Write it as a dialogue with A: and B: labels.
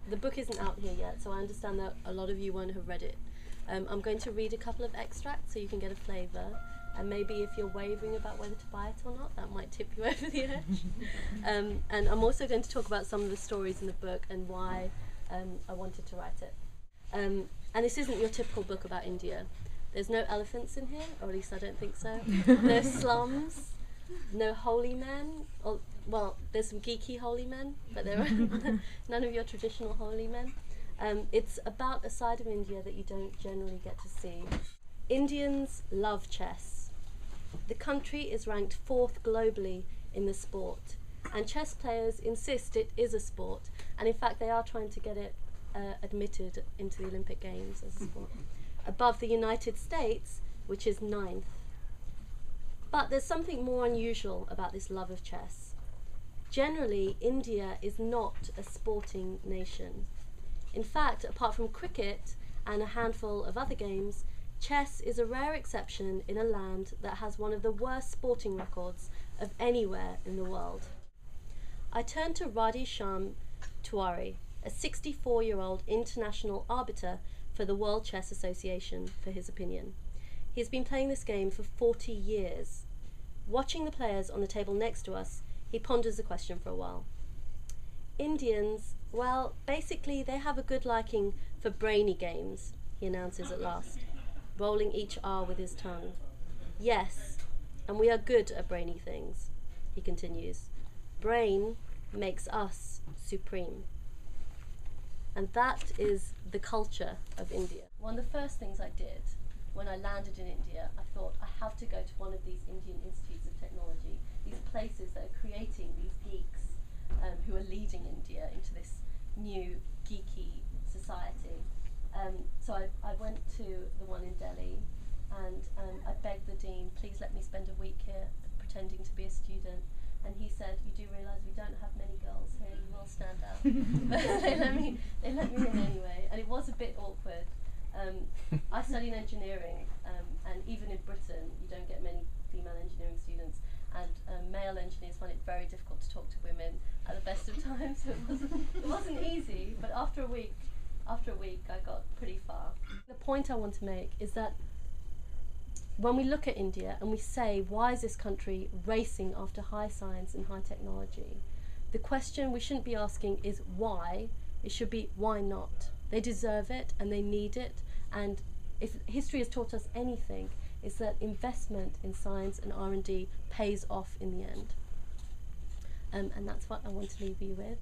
A: The book isn't out here yet, so I understand that a lot of you won't have read it. I'm going to read a couple of extracts so you can get a flavour, and maybe if you're wavering about whether to buy it or not, that might tip you over the edge. And I'm also going to talk about some of the stories in the book and why I wanted to write it. And this isn't your typical book about India. There's no elephants in here, or at least I don't think so. No slums, no holy men. Well, there's some geeky holy men, but there are none of your traditional holy men. It's about a side of India that you don't generally get to see. Indians love chess. The country is ranked 4th globally in the sport, and chess players insist it is a sport, and in fact they are trying to get it admitted into the Olympic Games as a sport, above the United States, which is 9th. But there's something more unusual about this love of chess. Generally, India is not a sporting nation. In fact, apart from cricket and a handful of other games, chess is a rare exception in a land that has one of the worst sporting records of anywhere in the world. I turned to Radhi Shyam Tiwari, a 64-year-old international arbiter for the World Chess Association, for his opinion. He's been playing this game for 40 years. Watching the players on the table next to us, he ponders the question for a while. Indians, well, basically they have a good liking for brainy games, he announces at last, rolling each R with his tongue. Yes, and we are good at brainy things, he continues. Brain makes us supreme. And that is the culture of India. One of the first things I did when I landed in India, I thought I have to go to one of these Indian institutes of technology, these places that are creating these geeks who are leading India into this new geeky society. So I went to the one in Delhi, and I begged the dean, please let me spend a week here pretending to be a student. And he said, you do realise we don't have many girls here, you will stand out. But they let me in anyway, and it was a bit awkward. I studied engineering, and even in Britain you don't get many female engineering students, and male engineers find it very difficult to talk to women at the best of times, so it wasn't easy, but after a week I got pretty far. The point I want to make is that when we look at India and we say, why is this country racing after high science and high technology? The question we shouldn't be asking is why, it should be why not? They deserve it and they need it, and if history has taught us anything, it's that investment in science and R&D pays off in the end. And that's what I want to leave you with.